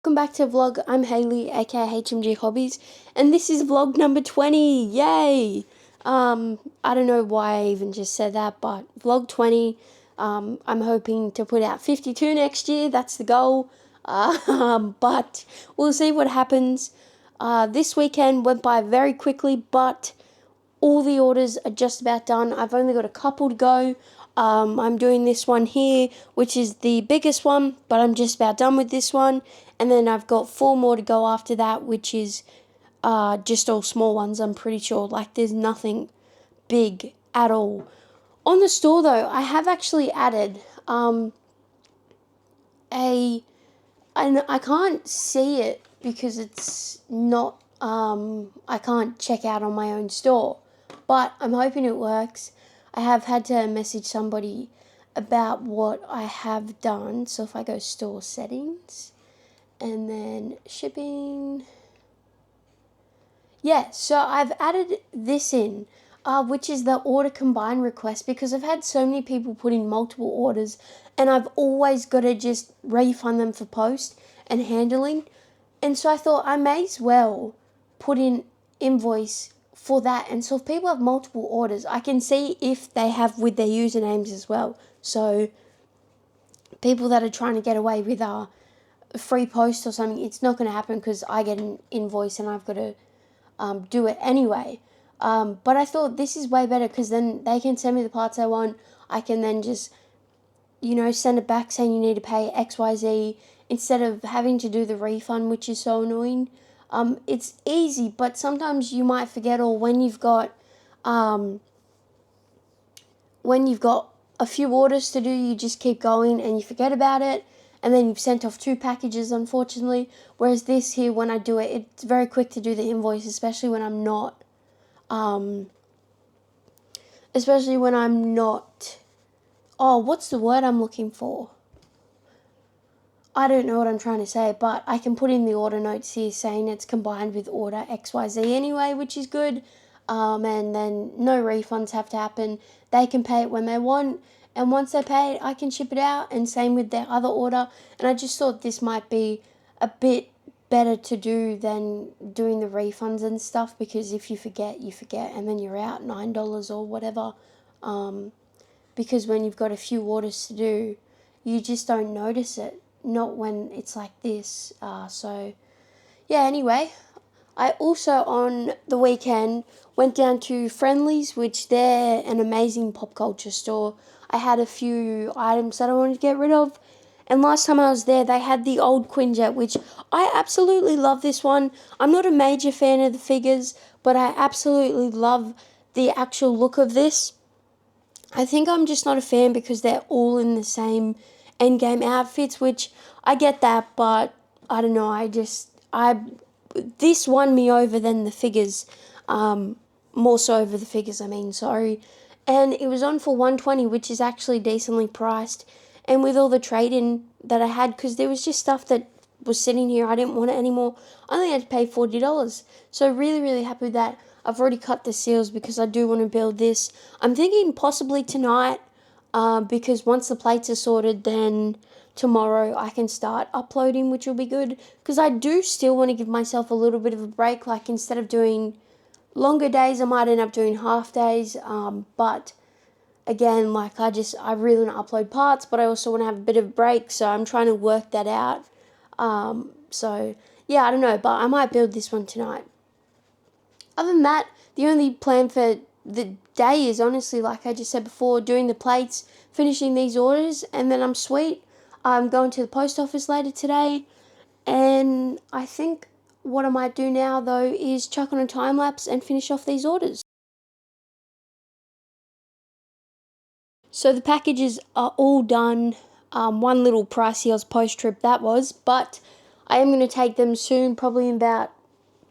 Welcome back to vlog. I'm Hayley, aka HMG Hobbies, and this is vlog number 20. Yay! I don't know why I even just said that, but vlog 20. I'm hoping to put out 52 next year. That's the goal. But we'll see what happens. This weekend went by very quickly, but all the orders are just about done. I've only got a couple to go. I'm doing this one here, which is the biggest one, but I'm just about done with this one. And then I've got 4 more to go after that, which is just all small ones, I'm pretty sure. Like, there's nothing big at all. On the store, though, I have actually added and I can't see it because it's not, I can't check out on my own store. But I'm hoping it works. I have had to message somebody about what I have done. So if I go store settings and then shipping. Yeah, so I've added this in, which is the order combine request, because I've had so many people put in multiple orders and I've always got to just refund them for post and handling. And so I thought I may as well put in invoice for that. And so if people have multiple orders, I can see if they have with their usernames as well. So people that are trying to get away with a free post or something, it's not going to happen because I get an invoice and I've got to do it anyway. But I thought this is way better because then they can send me the parts I want. I can then just, send it back saying you need to pay XYZ instead of having to do the refund, which is so annoying. It's easy, but sometimes you might forget, or when you've got a few orders to do, you just keep going and you forget about it, and then you've sent off 2 packages, unfortunately. Whereas this here, when I do it, it's very quick to do the invoice, especially when I'm not, what's the word I'm looking for? I don't know what I'm trying to say, but I can put in the order notes here saying it's combined with order XYZ anyway, which is good. And then no refunds have to happen. They can pay it when they want, and once they pay it, I can ship it out, and same with their other order. And I just thought this might be a bit better to do than doing the refunds and stuff, because if you forget, and then you're out $9 or whatever. Because when you've got a few orders to do, you just don't notice it. Not when it's like this. Anyway, I also on the weekend went down to Friendly's, which they're an amazing pop culture store. I had a few items that I wanted to get rid of, and last time I was there, they had the old Quinjet, which I absolutely love this one. I'm not a major fan of the figures, but I absolutely love the actual look of this. I think I'm just not a fan because they're all in the same endgame outfits, which I get that, but I don't know, this won me over than the figures, more so over the figures, sorry. And it was on for $120, which is actually decently priced, and with all the trade-in that I had, because there was just stuff that was sitting here, I didn't want it anymore, I only had to pay $40, so really, really happy with that. I've already cut the seals because I do want to build this. I'm thinking possibly tonight, because once the plates are sorted, then tomorrow I can start uploading, which will be good, because I do still want to give myself a little bit of a break. Like, instead of doing longer days, I might end up doing half days, but again, like, I really want to upload parts, but I also want to have a bit of a break, so I'm trying to work that out. I don't know, but I might build this one tonight. Other than that, the only plan for the day is honestly, like I just said before, doing the plates, finishing these orders, and then I'm sweet. I'm going to the post office later today, and I think what I might do now, though, is chuck on a time lapse and finish off these orders. So the packages are all done. One little pricey Oz post trip that was, but I am going to take them soon, probably in about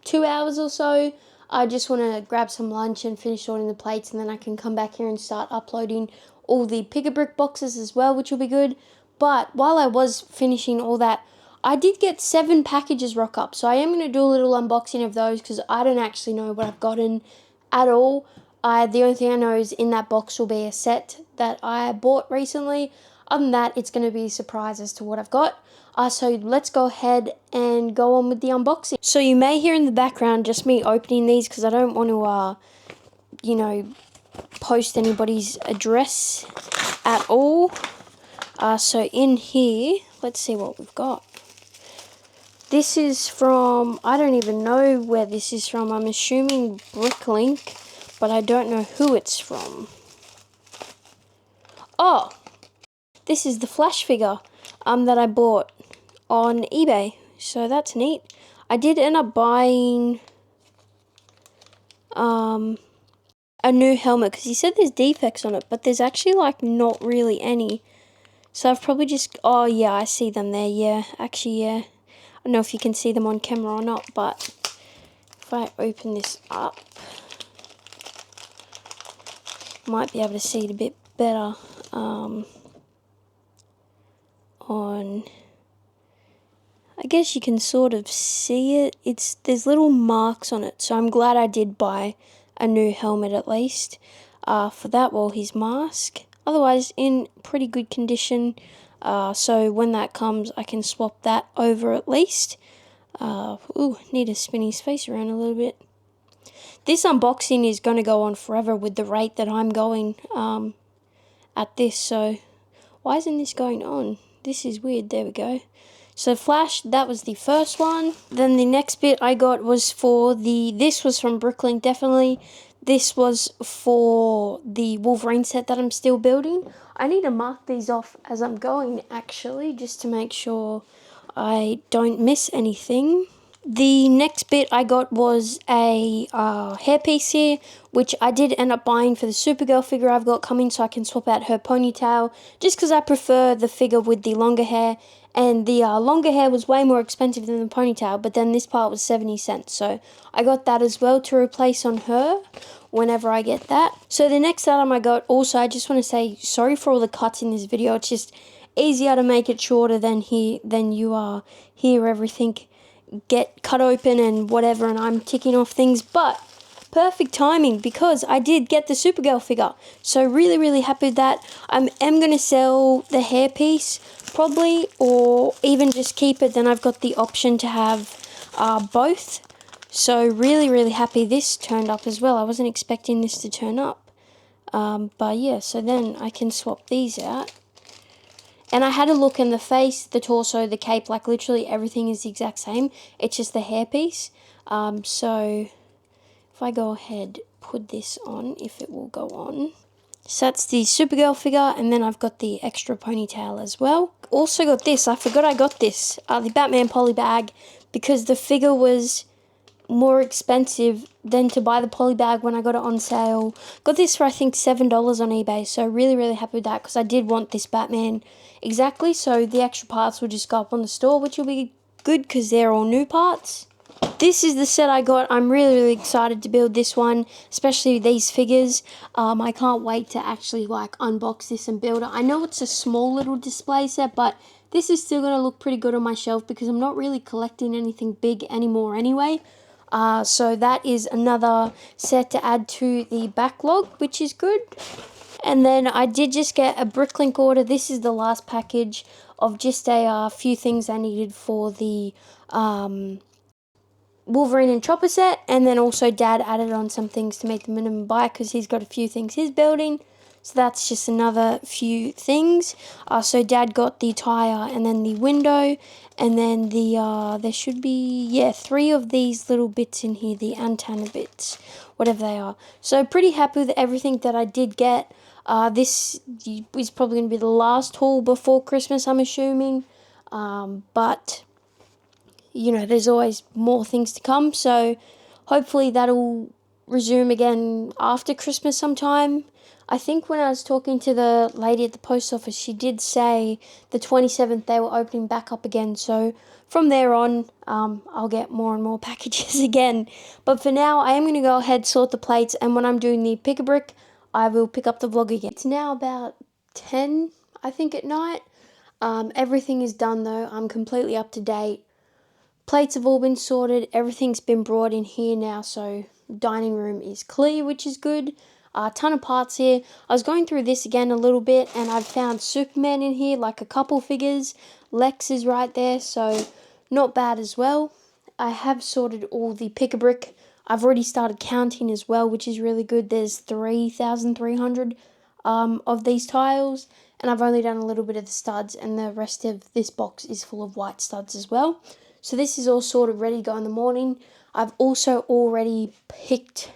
2 hours or so. I just want to grab some lunch and finish ordering the plates, and then I can come back here and start uploading all the pick brick boxes as well, which will be good. But while I was finishing all that, I did get 7 packages rock up, so I am going to do a little unboxing of those, because I don't actually know what I've gotten at all. The only thing I know is in that box will be a set that I bought recently. Other than that, it's going to be a surprise as to what I've got. So let's go ahead and go on with the unboxing. So you may hear in the background just me opening these because I don't want to, post anybody's address at all. So in here, let's see what we've got. This is from, I don't even know where this is from. I'm assuming Bricklink, but I don't know who it's from. Oh, this is the Flash figure that I bought on eBay. So that's neat. I did end up buying a new helmet because he said there's defects on it, but there's actually like not really any. So I've probably just, oh yeah, I see them there. Yeah, actually, yeah. I don't know if you can see them on camera or not, but if I open this up, might be able to see it a bit better on, I guess you can sort of see it. There's little marks on it, so I'm glad I did buy a new helmet at least for that. Well, his mask, otherwise in pretty good condition. So when that comes, I can swap that over at least. Ooh, need to spin his face around a little bit. This unboxing is going to go on forever with the rate that I'm going at this. So why isn't this going on? This is weird. There we go. So Flash, that was the first one. Then the next bit I got was for this was from Bricklink, definitely. This was for the Wolverine set that I'm still building. I need to mark these off as I'm going, actually, just to make sure I don't miss anything. The next bit I got was a hairpiece here, which I did end up buying for the Supergirl figure I've got coming, so I can swap out her ponytail, just because I prefer the figure with the longer hair, and the longer hair was way more expensive than the ponytail, but then this part was 70 cents, so I got that as well to replace on her whenever I get that. So the next item I got, also, I just want to say sorry for all the cuts in this video. It's just easier to make it shorter than you hear everything get cut open and whatever, and I'm ticking off things, but perfect timing because I did get the Supergirl figure, so really happy with that. I am going to sell the hairpiece probably, or even just keep it. Then I've got the option to have both, so really happy this turned up as well. I wasn't expecting this to turn up, but yeah, so then I can swap these out. And I had a look in the face, the torso, the cape, like literally everything is the exact same. It's just the hairpiece. So if I go ahead, put this on, if it will go on. So that's the Supergirl figure, and then I've got the extra ponytail as well. Also got this, I forgot I got this, the Batman poly bag, because the figure was more expensive than to buy the poly bag when I got it on sale. Got this for I think $7 on eBay, so really happy with that because I did want this Batman exactly, so the extra parts will just go up on the store, which will be good because they're all new parts. This is the set I got. I'm really excited to build this one, especially these figures. I can't wait to actually like unbox this and build it. I know it's a small little display set, but this is still going to look pretty good on my shelf because I'm not really collecting anything big anymore anyway. So that is another set to add to the backlog, which is good. And then I did just get a Bricklink order. This is the last package of just a few things I needed for the Wolverine and Chopper set. And then also Dad added on some things to make the minimum buy because he's got a few things he's building. So that's just another few things. So Dad got the tire and then the window, and then there should be, 3 of these little bits in here, the antenna bits, whatever they are. So pretty happy with everything that I did get. This is probably going to be the last haul before Christmas, I'm assuming. But, there's always more things to come. So hopefully that'll resume again after Christmas sometime. I think when I was talking to the lady at the post office, she did say the 27th they were opening back up again. So from there on, I'll get more and more packages again. But for now, I am going to go ahead, sort the plates, and when I'm doing the pick-a-brick, I will pick up the vlog again. It's now about 10, I think, at night. Everything is done though. I'm completely up to date. Plates have all been sorted. Everything's been brought in here now, so dining room is clear, which is good. A ton of parts here. I was going through this again a little bit, and I've found Superman in here, like a couple figures. Lex is right there, so not bad as well. I have sorted all the pick-a-brick. I've already started counting as well, which is really good. There's 3,300 of these tiles, and I've only done a little bit of the studs, and the rest of this box is full of white studs as well. So this is all sort of ready to go in the morning. I've also already picked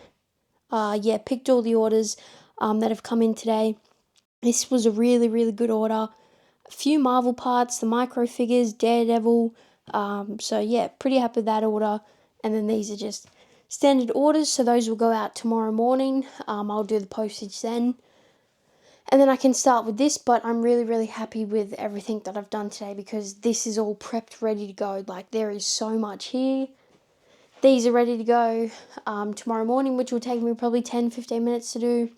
all the orders that have come in today. This was a really, really good order. A few Marvel parts, the micro figures, Daredevil. So yeah, pretty happy with that order. And then these are just standard orders, so those will go out tomorrow morning. I'll do the postage then. And then I can start with this, but I'm really, really happy with everything that I've done today because this is all prepped, ready to go. Like, there is so much here. These are ready to go tomorrow morning, which will take me probably 10-15 minutes to do.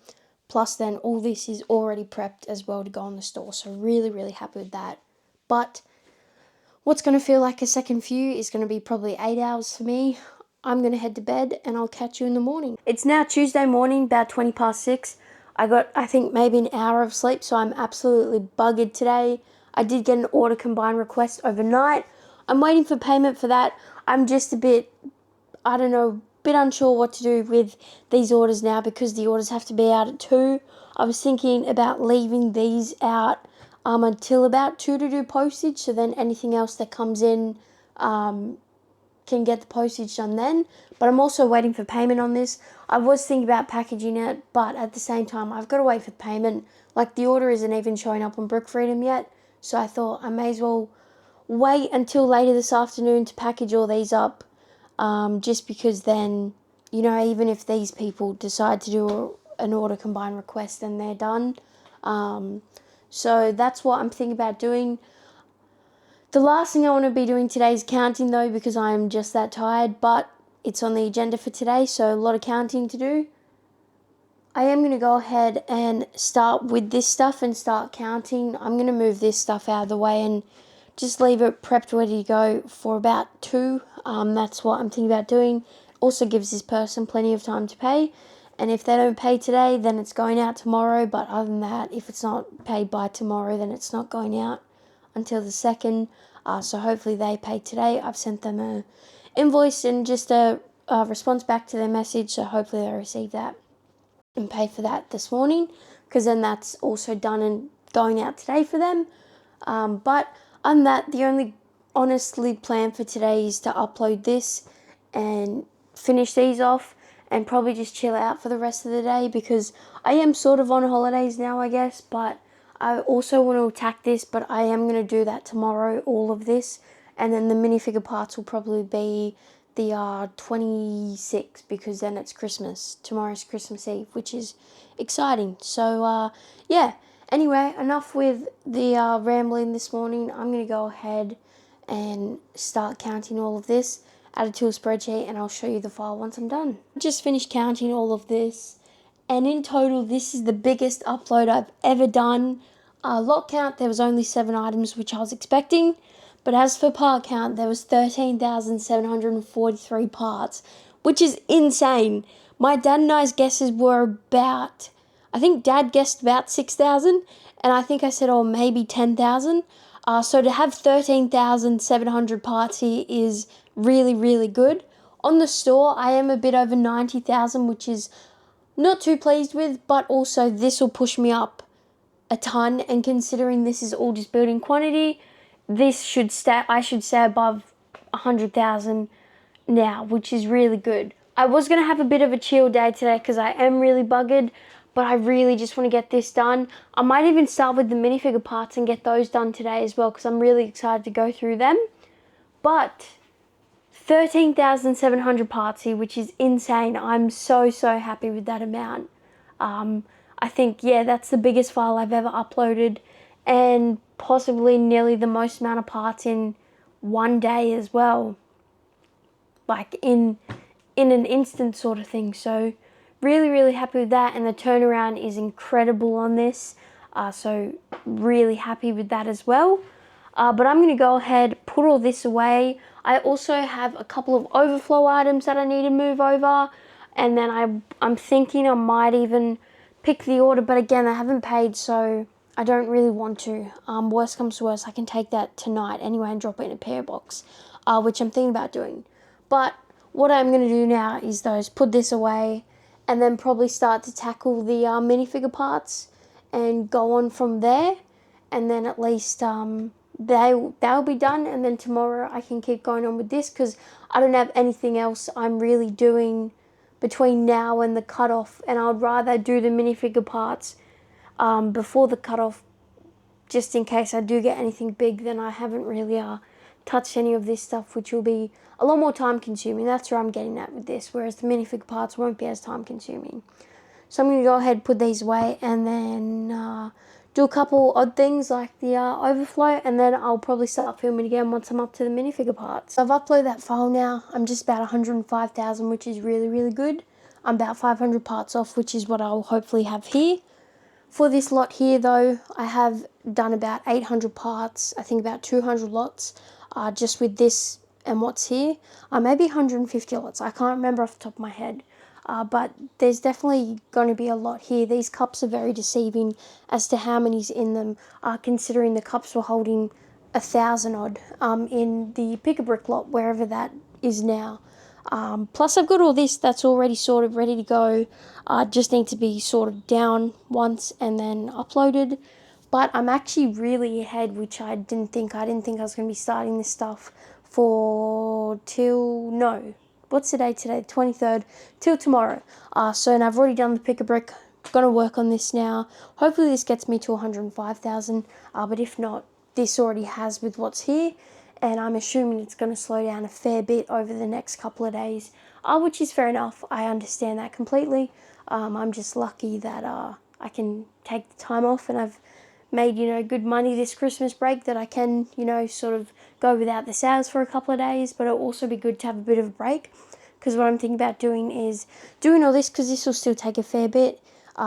Plus then all this is already prepped as well to go in the store. So really, really happy with that. But what's going to feel like a second few is going to be probably 8 hours for me. I'm going to head to bed and I'll catch you in the morning. It's now Tuesday morning, about 20 past 6. I got, I think, maybe an hour of sleep, so I'm absolutely buggered today. I did get an order combine request overnight. I'm waiting for payment for that. I'm just a bit, I don't know, bit unsure what to do with these orders now because the orders have to be out at 2. I was thinking about leaving these out until about 2 to do postage, so then anything else that comes in can get the postage done then. But I'm also waiting for payment on this. I was thinking about packaging it, but at the same time I've got to wait for payment. Like, the order isn't even showing up on Brick Freedom yet, so I thought I may as well wait until later this afternoon to package all these up, just because then, you know, even if these people decide to do an order combine request, then they're done. So that's what I'm thinking about doing. The last thing I want to be doing today is counting, though, because I am just that tired, but it's on the agenda for today, so a lot of counting to do. I am going to go ahead and start with this stuff and start counting. I'm going to move this stuff out of the way and just leave it prepped, ready to go for about 2. That's what I'm thinking about doing. Also gives this person plenty of time to pay, and if they don't pay today, then it's going out tomorrow. But other than that, if it's not paid by tomorrow, then it's not going out until the 2nd. So hopefully they pay today. I've sent them a invoice and just a response back to their message, so hopefully they receive that and pay for that this morning, because then that's also done and going out today for them. But other than that, the only honestly plan for today is to upload this and finish these off and probably just chill out for the rest of the day, because I am sort of on holidays now, I guess, but I also want to attack this, but I am going to do that tomorrow, all of this, and then the minifigure parts will probably be the 26th, because then it's Christmas. Tomorrow's Christmas Eve, which is exciting. So, yeah. Anyway, enough with the rambling this morning. I'm going to go ahead and start counting all of this, add it to a spreadsheet, and I'll show you the file once I'm done. I just finished counting all of this, and in total, this is the biggest upload I've ever done. Lot count, there was only 7 items, which I was expecting. But as for part count, there was 13,743 parts, which is insane. My dad and I's guesses were about, I think Dad guessed about 6,000, and I think I said, oh, maybe 10,000. So to have 13,700 parts here is really, really good. On the store, I am a bit over 90,000, which is not too pleased with, but also this will push me up a ton, and considering this is all just building quantity, this should stay, I should stay above 100,000 now, which is really good. I was going to have a bit of a chill day today because I am really buggered, but I really just want to get this done. I might even start with the minifigure parts and get those done today as well, because I'm really excited to go through them. But 13,700 parts here, which is insane. I'm so happy with that amount. I think, yeah, that's the biggest file I've ever uploaded, and possibly nearly the most amount of parts in one day as well, like in an instant sort of thing. So really happy with that, and the turnaround is incredible on this, so really happy with that as well. But I'm going to go ahead, put all this away. I also have a couple of overflow items that I need to move over, and then I'm thinking I might even pick the order, but again, I haven't paid, so I don't really want to. Worst comes to worst, I can take that tonight anyway and drop it in a PO box, which I'm thinking about doing. But what I'm going to do now is put this away and then probably start to tackle the minifigure parts and go on from there. And then at least they'll be done, and then tomorrow I can keep going on with this, because I don't have anything else I'm really doing between now and the cutoff, and I'd rather do the minifigure parts before the cutoff, just in case I do get anything big. Then I haven't really touched any of this stuff, which will be a lot more time consuming. That's where I'm getting at with this, whereas the minifigure parts won't be as time consuming. So I'm going to go ahead and put these away, and then do a couple odd things like the overflow, and then I'll probably start filming again once I'm up to the minifigure parts. So I've uploaded that file now. I'm just about 105,000, which is really, really good. I'm about 500 parts off, which is what I'll hopefully have here. For this lot here, though, I have done about 800 parts, I think about 200 lots, just with this and what's here. Maybe 150 lots, I can't remember off the top of my head. But there's definitely going to be a lot here. These cups are very deceiving as to how many's in them, considering the cups were holding 1,000 odd in the Pick-a-Brick lot, wherever that is now. Plus I've got all this that's already sort of ready to go. Just need to be sorted down once and then uploaded. But I'm actually really ahead, which I didn't think. I didn't think I was going to be starting this stuff no. What's the date today? 23rd, till tomorrow. And I've already done the Pick-a-Brick. Gonna work on this now. Hopefully this gets me to 105,000. But if not, this already has with what's here. And I'm assuming it's going to slow down a fair bit over the next couple of days, which is fair enough. I understand that completely. I'm just lucky that I can take the time off, and I've made, good money this Christmas break, that I can, sort of go without the sales for a couple of days. But it'll also be good to have a bit of a break, because what I'm thinking about doing is doing all this, because this will still take a fair bit,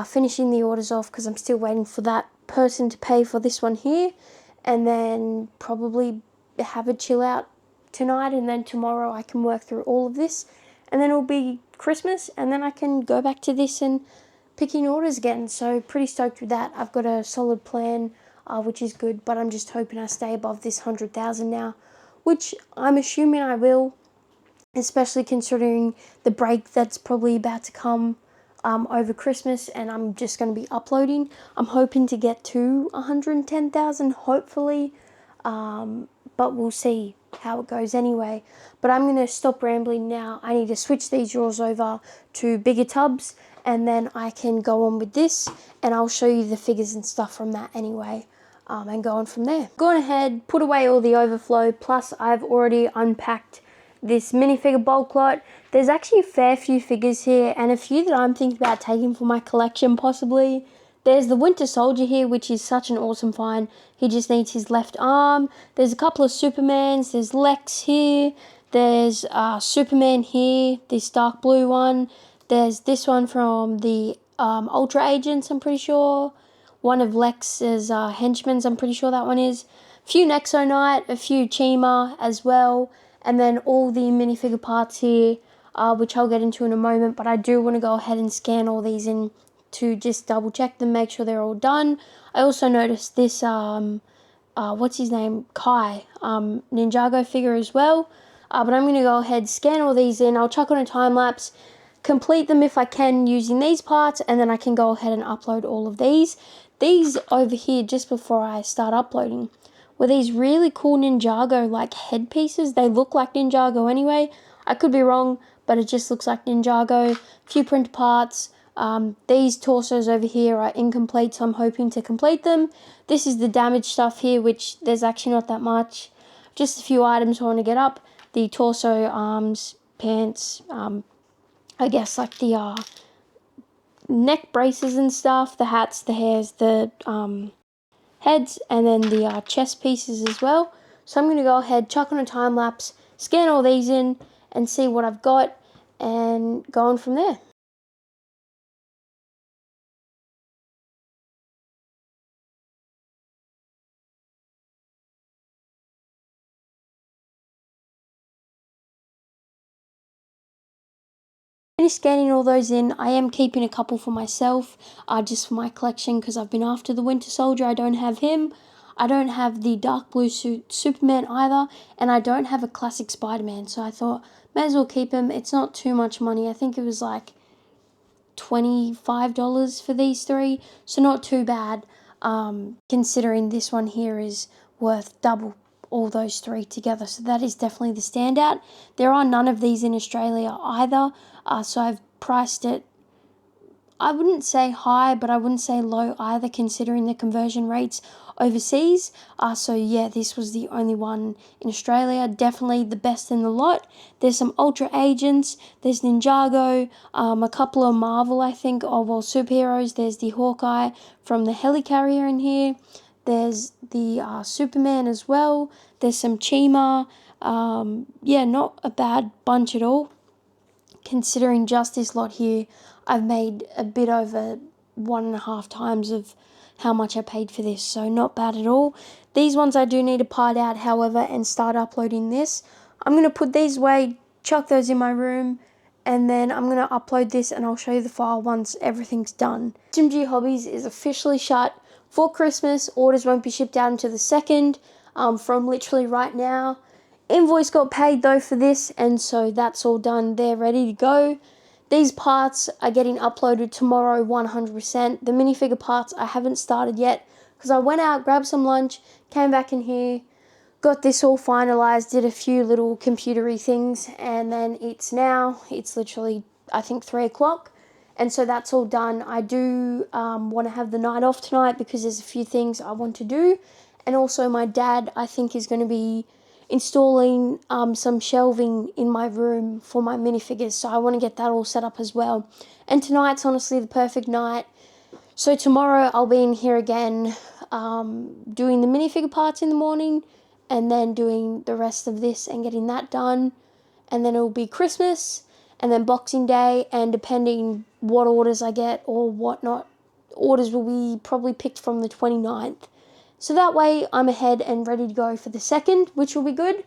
finishing the orders off, because I'm still waiting for that person to pay for this one here, and then probably have a chill out tonight, and then tomorrow I can work through all of this, and then it'll be Christmas, and then I can go back to this and picking orders again. So pretty stoked with that. I've got a solid plan, which is good, but I'm just hoping I stay above this 100,000 now, which I'm assuming I will, especially considering the break that's probably about to come over Christmas, and I'm just going to be uploading. I'm hoping to get to 110,000, hopefully, but we'll see how it goes anyway. But I'm going to stop rambling now. I need to switch these drawers over to bigger tubs, and then I can go on with this, and I'll show you the figures and stuff from that anyway, and go on from there. Go on ahead, put away all the overflow, plus I've already unpacked this minifigure bulk lot. There's actually a fair few figures here, and a few that I'm thinking about taking for my collection possibly. There's the Winter Soldier here, which is such an awesome find. He just needs his left arm. There's a couple of Supermans. There's Lex here. There's Superman here, this dark blue one. There's this one from the Ultra Agents, I'm pretty sure. One of Lex's henchmen, I'm pretty sure that one is. A few Nexo Knight, a few Chima as well. And then all the minifigure parts here, which I'll get into in a moment. But I do want to go ahead and scan all these in to just double check them, make sure they're all done. I also noticed this, what's his name, Kai, Ninjago figure as well. But I'm going to go ahead, scan all these in. I'll chuck on a time lapse, complete them if I can using these parts, and then I can go ahead and upload all of these. These over here, just before I start uploading, were these really cool Ninjago like headpieces. They look like Ninjago anyway. I could be wrong, but it just looks like Ninjago. A few print parts. These torsos over here are incomplete, so I'm hoping to complete them. This is the damaged stuff here, which there's actually not that much. Just a few items I want to get up. The torso, arms, pants, I guess like the neck braces and stuff, the hats, the hairs, the heads, and then the chest pieces as well. So I'm going to go ahead, chuck on a time lapse, scan all these in, and see what I've got, and go on from there. Finished scanning all those in. I am keeping a couple for myself, just for my collection, because I've been after the Winter Soldier. I don't have him. I don't have the dark blue suit Superman either, and I don't have a classic Spider-Man, so I thought, may as well keep him. It's not too much money. I think it was like $25 for these three, so not too bad, considering this one here is worth double all those three together. So that is definitely the standout. There are none of these in Australia either, so I've priced it, I wouldn't say high, but I wouldn't say low either, considering the conversion rates overseas. So yeah, this was the only one in Australia. Definitely the best in the lot. There's some Ultra Agents. There's Ninjago. A couple of Marvel, I think, superheroes. There's the Hawkeye from the helicarrier in here. There's the Superman as well. There's some Chima. Yeah, not a bad bunch at all. Considering just this lot here, I've made a bit over 1.5 times of how much I paid for this, so not bad at all. These ones I do need to part out, however, and start uploading this. I'm going to put these away, chuck those in my room, and then I'm going to upload this and I'll show you the file once everything's done. HMG Hobbies is officially shut for Christmas. Orders won't be shipped out until the 2nd, from literally right now. Invoice got paid though for this, and so that's all done. They're ready to go. These parts are getting uploaded tomorrow 100%. The minifigure parts I haven't started yet because I went out, grabbed some lunch, came back in here, got this all finalized, did a few little computery things, and then it's literally, I think, 3 o'clock. And so that's all done. I do want to have the night off tonight because there's a few things I want to do. And also my dad, I think, is going to be installing some shelving in my room for my minifigures, so I want to get that all set up as well. And tonight's honestly the perfect night. So tomorrow I'll be in here again, doing the minifigure parts in the morning, and then doing the rest of this and getting that done. And then it'll be Christmas, and then Boxing Day, and depending what orders I get or whatnot, orders will be probably picked from the 29th. So that way I'm ahead and ready to go for the 2nd, which will be good.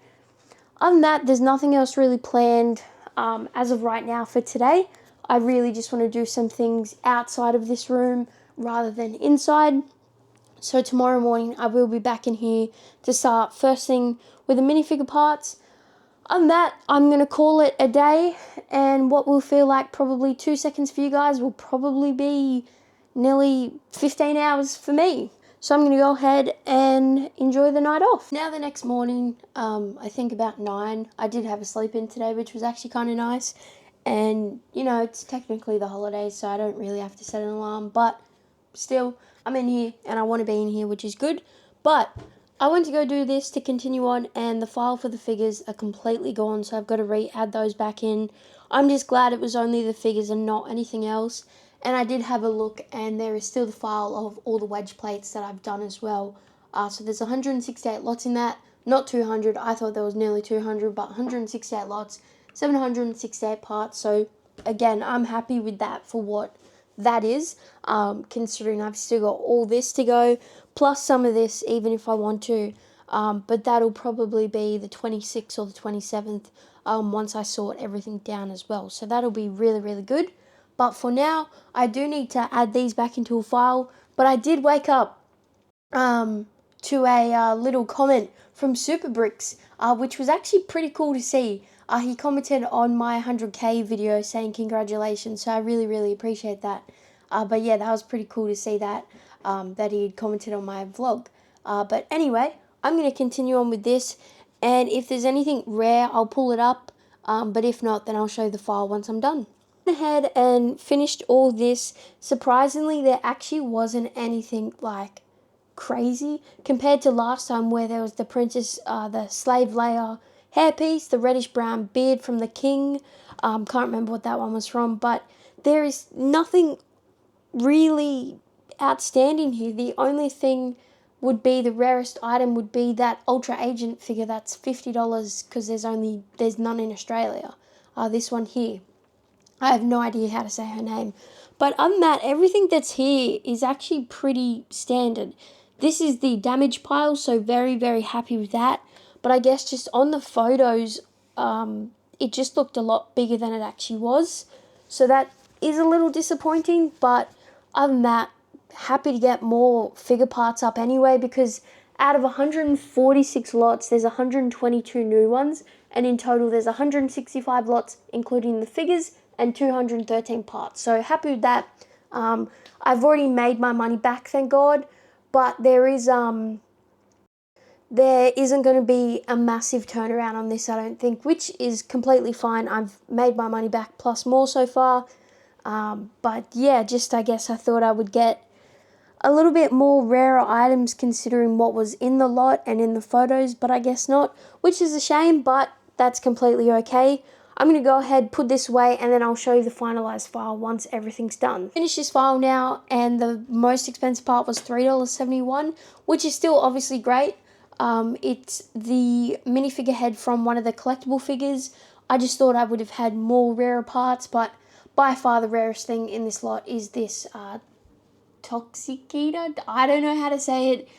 Other than that, there's nothing else really planned as of right now for today. I really just want to do some things outside of this room rather than inside. So tomorrow morning I will be back in here to start first thing with the minifigure parts. Other than that, I'm going to call it a day, and what will feel like probably 2 seconds for you guys will probably be nearly 15 hours for me. So I'm going to go ahead and enjoy the night off. Now the next morning, I think about 9, I did have a sleep in today, which was actually kind of nice. And, you know, it's technically the holidays, so I don't really have to set an alarm. But still, I'm in here and I want to be in here, which is good. But I went to go do this to continue on, and the file for the figures are completely gone, so I've got to re-add those back in. I'm just glad it was only the figures and not anything else. And I did have a look, and there is still the file of all the wedge plates that I've done as well. So there's 168 lots in that, not 200. I thought there was nearly 200, but 168 lots, 768 parts. So again, I'm happy with that for what that is, considering I've still got all this to go, plus some of this, even if I want to. But that'll probably be the 26th or the 27th once I sort everything down as well. So that'll be really, really good. But for now, I do need to add these back into a file. But I did wake up to a little comment from Super Bricks, which was actually pretty cool to see. He commented on my 100k video saying congratulations, so I really, really appreciate that. But yeah, that was pretty cool to see that, that he had commented on my vlog. But anyway, I'm going to continue on with this, and if there's anything rare, I'll pull it up. But if not, then I'll show you the file once I'm done. Ahead and finished all this. Surprisingly, there actually wasn't anything like crazy compared to last time, where there was the princess, the slave Leia hairpiece, the reddish brown beard from the king. Can't remember what that one was from, but there is nothing really outstanding here. The only thing would be, the rarest item would be that Ultra Agent figure. That's $50 because there's none in Australia. This one here, I have no idea how to say her name. But other than that, everything that's here is actually pretty standard. This is the damage pile, so very, very happy with that. But I guess just on the photos, it just looked a lot bigger than it actually was. So that is a little disappointing, but other than that, happy to get more figure parts up anyway, because out of 146 lots, there's 122 new ones, and in total there's 165 lots, including the figures, and 213 parts. So happy with that. I've already made my money back, thank God, but there isn't going to be a massive turnaround on this, I don't think, which is completely fine. I've made my money back plus more so far. But yeah, I guess I thought I would get a little bit more rarer items considering what was in the lot and in the photos, but I guess not, which is a shame, but that's completely okay. I'm going to go ahead, put this away, and then I'll show you the finalized file once everything's done. Finish this file now, and the most expensive part was $3.71, which is still obviously great. It's the minifigure head from one of the collectible figures. I just thought I would have had more rarer parts, but by far the rarest thing in this lot is this Toxicita. I don't know how to say it.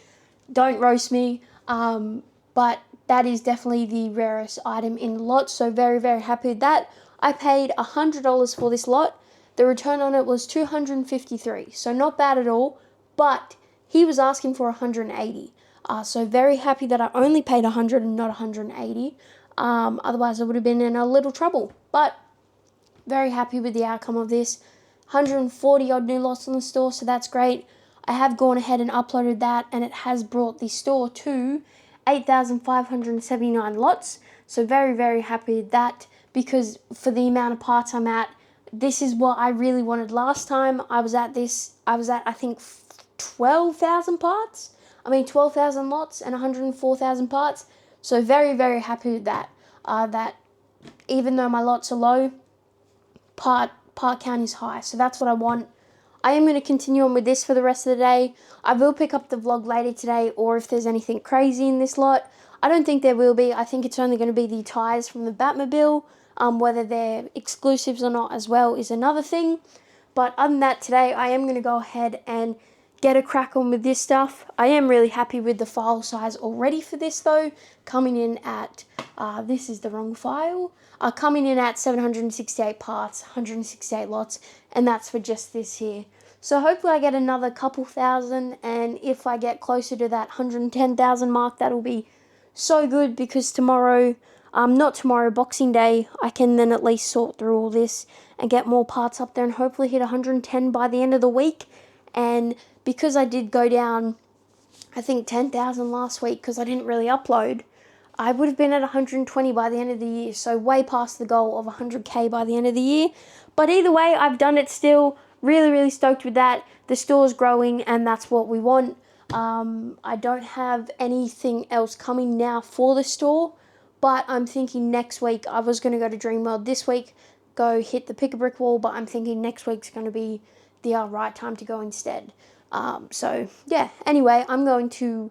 Don't roast me. But that is definitely the rarest item in the lot. So very, very happy with that. I paid $100 for this lot. The return on it was $253. So not bad at all. But he was asking for $180. So very happy that I only paid $100 and not $180. Otherwise I would have been in a little trouble. But very happy with the outcome of this. 140 odd new lots on the store, so that's great. I have gone ahead and uploaded that, and it has brought the store to 8,579 lots. So very, very happy with that, because for the amount of parts I'm at, this is what I really wanted last time. I was at I think 12,000 parts. 12,000 lots and 104,000 parts. So very, very happy with that. That even though my lots are low, part count is high, so that's what I want. I am going to continue on with this for the rest of the day. I will pick up the vlog later today, or if there's anything crazy in this lot. I don't think there will be. I think it's only going to be the tires from the Batmobile. Whether they're exclusives or not as well is another thing. But other than that, today I am going to go ahead and get a crack on with this stuff. I am really happy with the file size already for this though, coming in at, this is the wrong file, coming in at 768 parts, 168 lots, and that's for just this here. So hopefully I get another couple thousand, and if I get closer to that 110,000 mark, that'll be so good, because tomorrow, not tomorrow, Boxing Day, I can then at least sort through all this and get more parts up there and hopefully hit 110 by the end of the week. And because I did go down, I think 10,000 last week because I didn't really upload, I would have been at 120 by the end of the year, so way past the goal of 100k by the end of the year. But either way, I've done it still. Really, really stoked with that. The store's growing, and that's what we want. I don't have anything else coming now for the store, but I'm thinking next week, I was going to go to Dreamworld this week, go hit the pick-a-brick wall, but I'm thinking next week's going to be the right time to go instead. So yeah, anyway, I'm going to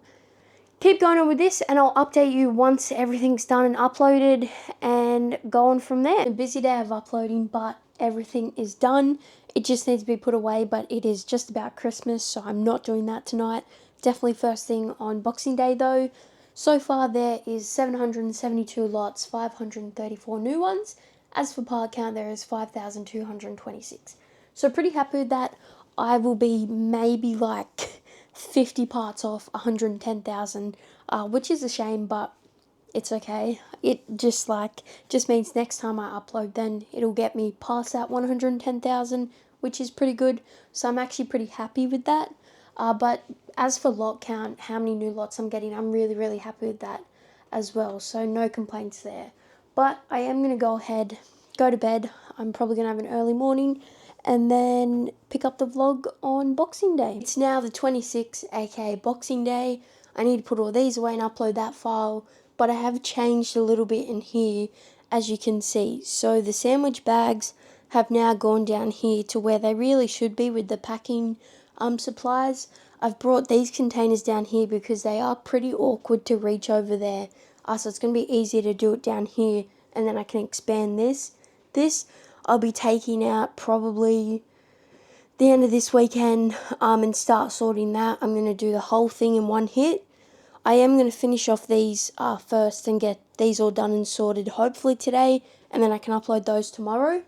keep going on with this, and I'll update you once everything's done and uploaded, and go on from there. A busy day of uploading, but everything is done. It just needs to be put away, but it is just about Christmas, so I'm not doing that tonight. Definitely first thing on Boxing Day though. So far there is 772 lots, 534 new ones. As for part count, there is 5,226. So pretty happy with that. I will be maybe like 50 parts off 110,000, which is a shame, but it's okay. It just means next time I upload, then it'll get me past that 110,000, which is pretty good. So I'm actually pretty happy with that. But as for lot count, how many new lots I'm getting, I'm really, really happy with that as well. So no complaints there. But I am going to go ahead, go to bed. I'm probably going to have an early morning, and then pick up the vlog on Boxing Day. It's now the 26th, aka Boxing Day. I need to put all these away and upload that file, but I have changed a little bit in here, as you can see. So the sandwich bags have now gone down here to where they really should be with the packing supplies. I've brought these containers down here because they are pretty awkward to reach over there. So it's going to be easier to do it down here, and then I can expand this. This I'll be taking out probably the end of this weekend, and start sorting that. I'm going to do the whole thing in one hit. I am going to finish off these first and get these all done and sorted hopefully today, and then I can upload those tomorrow.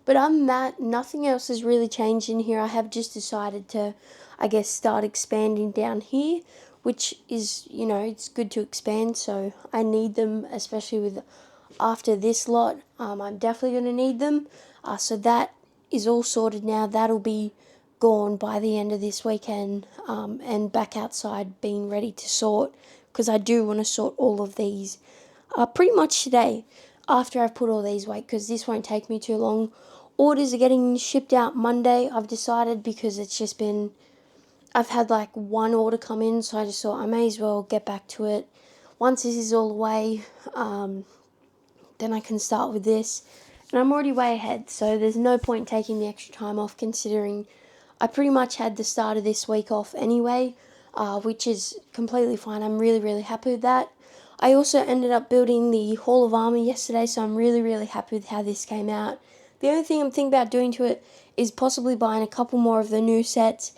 But other than that, nothing else has really changed in here. I have just decided to, I guess, start expanding down here, which is, it's good to expand, so I need them, especially with after this lot. I'm definitely going to need them. So that is all sorted now. That'll be gone by the end of this weekend, and back outside being ready to sort, because I do want to sort all of these pretty much today after I've put all these away, because this won't take me too long. Orders are getting shipped out Monday, I've decided, because it's just been, I've had like one order come in, so I just thought I may as well get back to it. Once this is all away, then I can start with this. And I'm already way ahead, so there's no point taking the extra time off, considering I pretty much had the start of this week off anyway, which is completely fine. I'm really, really happy with that. I also ended up building the Hall of Armor yesterday, so I'm really, really happy with how this came out. The only thing I'm thinking about doing to it is possibly buying a couple more of the new sets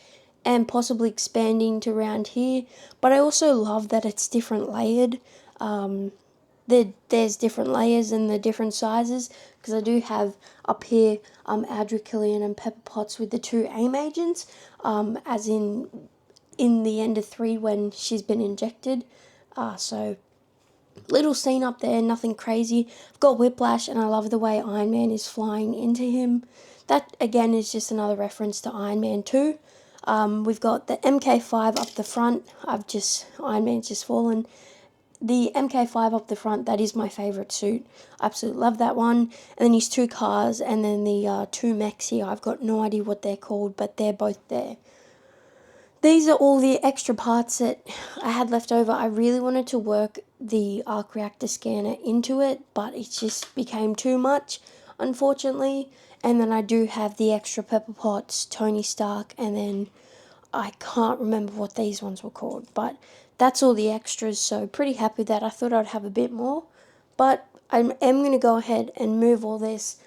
and possibly expanding to around here. But I also love that it's different layered. There's different layers and the different sizes, because I do have up here Adra Killian and Pepper Potts with the 2 AIM agents, as in the end of 3 when she's been injected. So little scene up there, nothing crazy. I've got Whiplash, and I love the way Iron Man is flying into him. That again is just another reference to Iron Man 2. We've got the MK5 up the front. Iron Man's just fallen. The MK5 up the front, that is my favourite suit. I absolutely love that one. And then his 2 cars, and then the 2 mechs here. I've got no idea what they're called, but they're both there. These are all the extra parts that I had left over. I really wanted to work the arc reactor scanner into it, but it just became too much, unfortunately. And then I do have the extra Pepper Potts, Tony Stark, and then I can't remember what these ones were called, but that's all the extras, so pretty happy with that. I thought I'd have a bit more, but I am going to go ahead and move all this,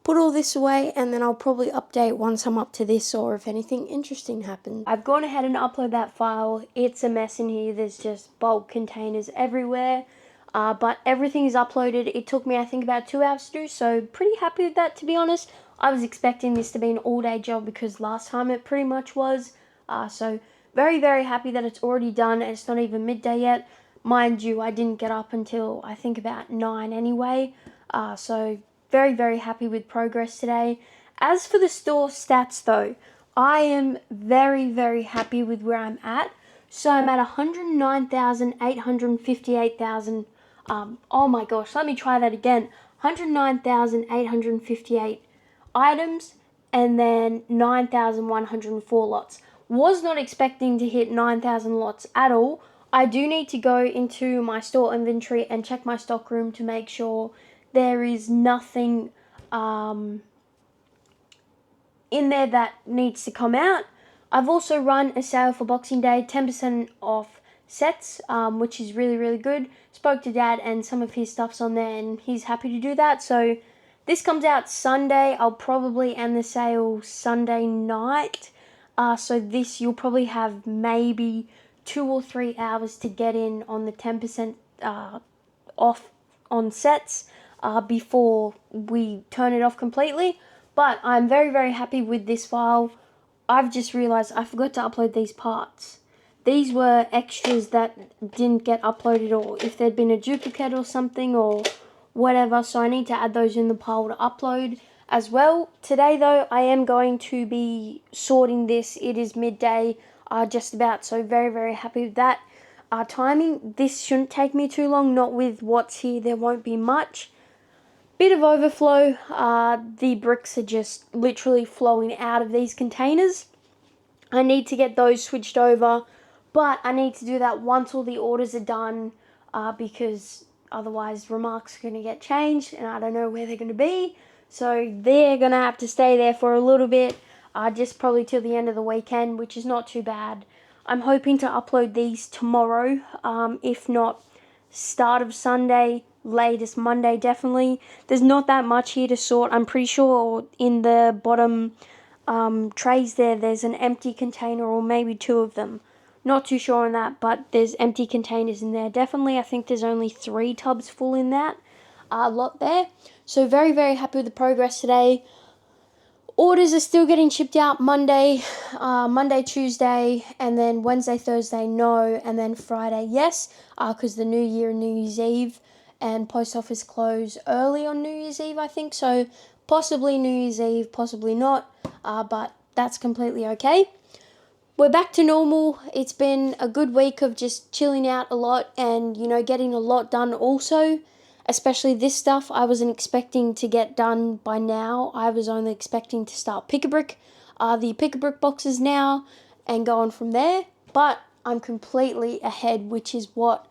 put all this away, and then I'll probably update once I'm up to this, or if anything interesting happens. I've gone ahead and uploaded that file. It's a mess in here. There's just bulk containers everywhere, but everything is uploaded. It took me, I think, about 2 hours to do, so pretty happy with that, to be honest. I was expecting this to be an all-day job, because last time it pretty much was. So very, very happy that it's already done, and it's not even midday yet. Mind you, I didn't get up until I think about 9 anyway. So very, very happy with progress today. As for the store stats though, I am very, very happy with where I'm at. So I'm at 109,858,000. Oh my gosh, let me try that again. 109,858 items, and then 9,104 lots. Was not expecting to hit 9,000 lots at all. I do need to go into my store inventory and check my stock room to make sure there is nothing in there that needs to come out. I've also run a sale for Boxing Day, 10% off sets, which is really, really good. Spoke to Dad, and some of his stuff's on there, and he's happy to do that. So this comes out Sunday. I'll probably end the sale Sunday night. So this, you'll probably have maybe 2 or 3 hours to get in on the 10% off on sets before we turn it off completely. But I'm very, very happy with this file. I've just realised I forgot to upload these parts. These were extras that didn't get uploaded, or if there'd been a duplicate or something or whatever. So I need to add those in the pile to upload as well. Today though, I am going to be sorting this. It is midday just about, so very, very happy with that. Timing, this shouldn't take me too long, not with what's here, there won't be much. Bit of overflow, the bricks are just literally flowing out of these containers. I need to get those switched over, but I need to do that once all the orders are done, because otherwise remarks are going to get changed and I don't know where they're going to be. So they're going to have to stay there for a little bit, just probably till the end of the weekend, which is not too bad. I'm hoping to upload these tomorrow, if not start of Sunday, latest Monday definitely. There's not that much here to sort. I'm pretty sure in the bottom trays there's an empty container, or maybe 2 of them. Not too sure on that, but there's empty containers in there. Definitely, I think there's only 3 tubs full in that lot there. So very, very happy with the progress today. Orders are still getting shipped out Monday, Tuesday, and then Wednesday, Thursday, no, and then Friday, yes, because the New Year and New Year's Eve and post office close early on New Year's Eve, I think, so possibly New Year's Eve, possibly not, but that's completely okay. We're back to normal. It's been a good week of just chilling out a lot and, getting a lot done also. Especially this stuff I wasn't expecting to get done by now. I was only expecting to start Pick-a-Brick, the Pick-a-Brick boxes now, and go on from there. But I'm completely ahead, which is what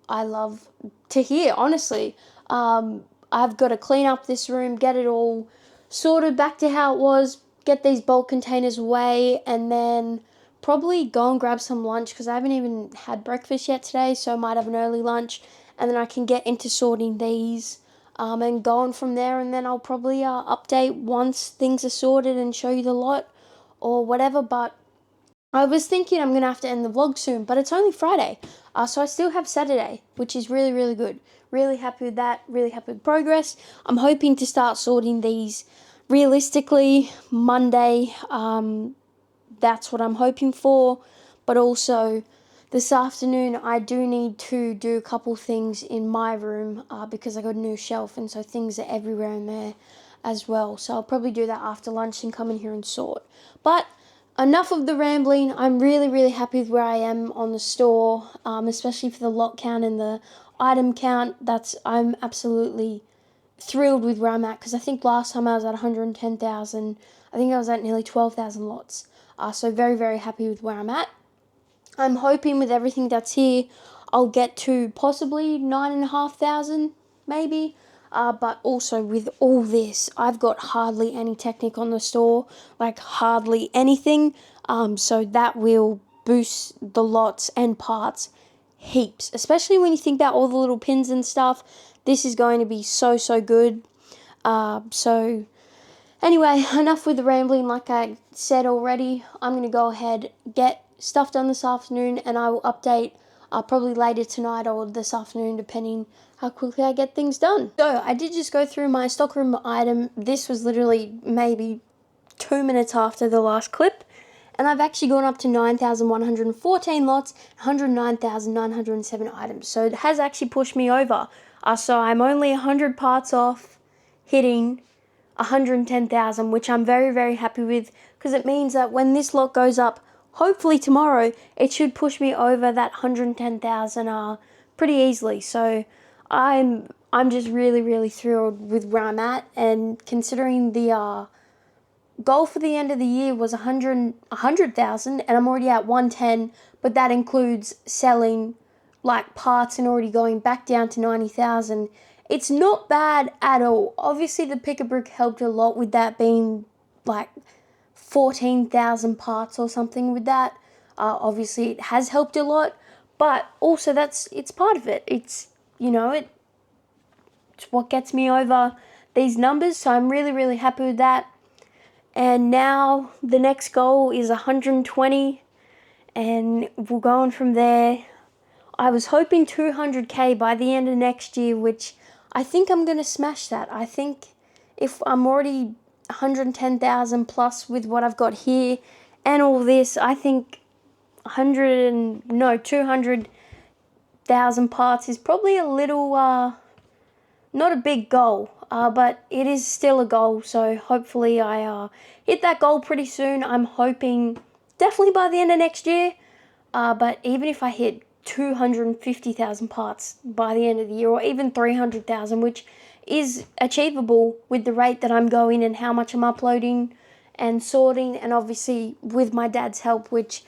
I love to hear, honestly. I've got to clean up this room, get it all sorted back to how it was, get these bulk containers away, and then probably go and grab some lunch because I haven't even had breakfast yet today, so I might have an early lunch, and then I can get into sorting these and going from there, and then I'll probably update once things are sorted and show you the lot or whatever. But I was thinking I'm going to have to end the vlog soon, but it's only Friday, so I still have Saturday, which is really, really good. Really happy with that, really happy with progress. I'm hoping to start sorting these realistically Monday. That's what I'm hoping for, but also this afternoon I do need to do a couple things in my room because I got a new shelf, and so things are everywhere in there as well. So I'll probably do that after lunch and come in here and sort. But enough of the rambling. I'm really, really happy with where I am on the store, especially for the lot count and the item count. I'm absolutely thrilled with where I'm at because I think last time I was at 110,000. I think I was at nearly 12,000 lots. So very, very happy with where I'm at. I'm hoping with everything that's here, I'll get to possibly 9,500, maybe. But also with all this, I've got hardly any Technic on the store, like hardly anything. So that will boost the lots and parts heaps, especially when you think about all the little pins and stuff. This is going to be so, so good. So anyway, enough with the rambling. Like I said already, I'm going to go ahead, get stuff done this afternoon, and I will update probably later tonight or this afternoon, depending how quickly I get things done. So I did just go through my stockroom item. This was literally maybe 2 minutes after the last clip, and I've actually gone up to 9,114 lots, 109,907 items. So it has actually pushed me over. So I'm only 100 parts off hitting 110,000, which I'm very, very happy with, because it means that when this lot goes up, hopefully tomorrow, it should push me over that 110,000 pretty easily. So I'm just really, really thrilled with where I'm at, and considering the goal for the end of the year was 100,000, and I'm already at 110, but that includes selling like parts and already going back down to 90,000. It's not bad at all. Obviously, the Pick-a-Brick helped a lot with that being like 14,000 parts or something with that. Obviously, it has helped a lot, but also it's part of it. It's what gets me over these numbers, so I'm really, really happy with that. And now the next goal is 120, and we'll go on from there. I was hoping 200k by the end of next year, which I think I'm going to smash that. I think if I'm already 110,000 plus with what I've got here and all this, I think 200,000 parts is probably a little, not a big goal, but it is still a goal. So hopefully I hit that goal pretty soon. I'm hoping definitely by the end of next year. But even if I hit 250,000 parts by the end of the year, or even 300,000, which is achievable with the rate that I'm going and how much I'm uploading and sorting, and obviously with my dad's help, which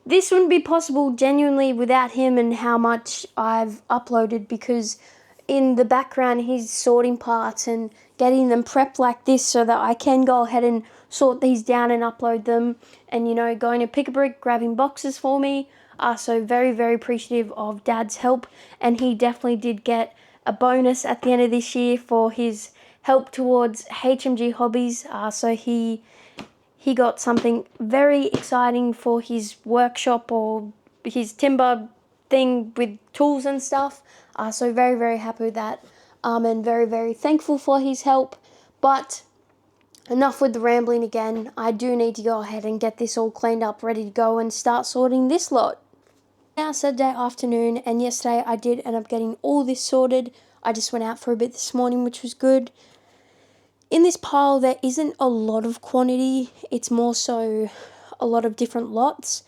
this wouldn't be possible genuinely without him and how much I've uploaded, because in the background he's sorting parts and getting them prepped like this so that I can go ahead and sort these down and upload them, and going to Pick-a-Brick, grabbing boxes for me. So very, very appreciative of Dad's help, and he definitely did get a bonus at the end of this year for his help towards HMG Hobbies. So he got something very exciting for his workshop or his timber thing with tools and stuff. So very, very happy with that, and very, very thankful for his help. But enough with the rambling again. I do need to go ahead and get this all cleaned up, ready to go, and start sorting this lot. Now Saturday afternoon, and yesterday I did end up getting all this sorted. I just went out for a bit this morning, which was good. In this pile, there isn't a lot of quantity. It's more so a lot of different lots.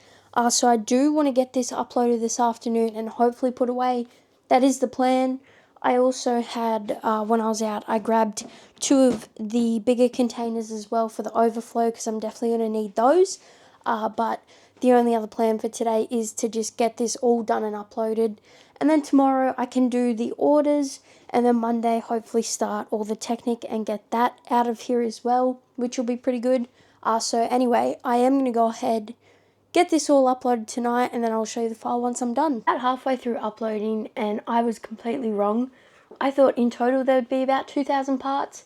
So I do want to get this uploaded this afternoon and hopefully put away. That is the plan. I also had, when I was out, I grabbed 2 of the bigger containers as well for the overflow, because I'm definitely going to need those. But the only other plan for today is to just get this all done and uploaded. And then tomorrow I can do the orders, and then Monday hopefully start all the Technic and get that out of here as well, which will be pretty good. So anyway, I am going to go ahead, get this all uploaded tonight, and then I'll show you the file once I'm done. About halfway through uploading, and I was completely wrong. I thought in total there would be about 2,000 parts.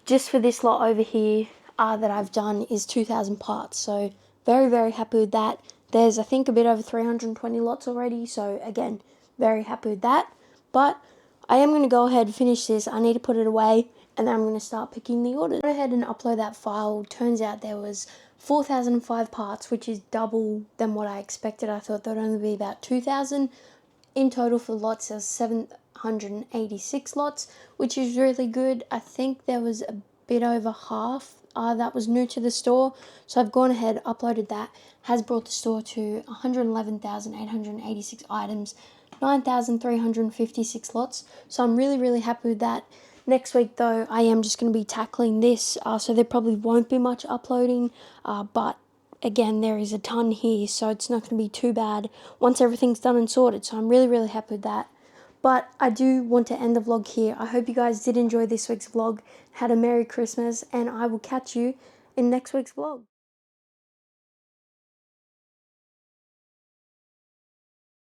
Just for this lot over here that I've done is 2,000 parts. So very, very happy with that. There's, I think, a bit over 320 lots already. So again, very happy with that. But I am going to go ahead and finish this. I need to put it away, and then I'm going to start picking the orders. I went ahead and upload that file. Turns out there was 4,005 parts, which is double than what I expected. I thought there'd only be about 2,000. In total for lots, there's 786 lots, which is really good. I think there was a bit over half that was new to the store. So I've gone ahead, uploaded that. Has brought the store to 111,886 items, 9,356 lots. So I'm really, really happy with that. Next week, though, I am just going to be tackling this. So there probably won't be much uploading, but again, there is a ton here, so it's not going to be too bad once everything's done and sorted. So I'm really, really happy with that. But I do want to end the vlog here. I hope you guys did enjoy this week's vlog, had a Merry Christmas, and I will catch you in next week's vlog.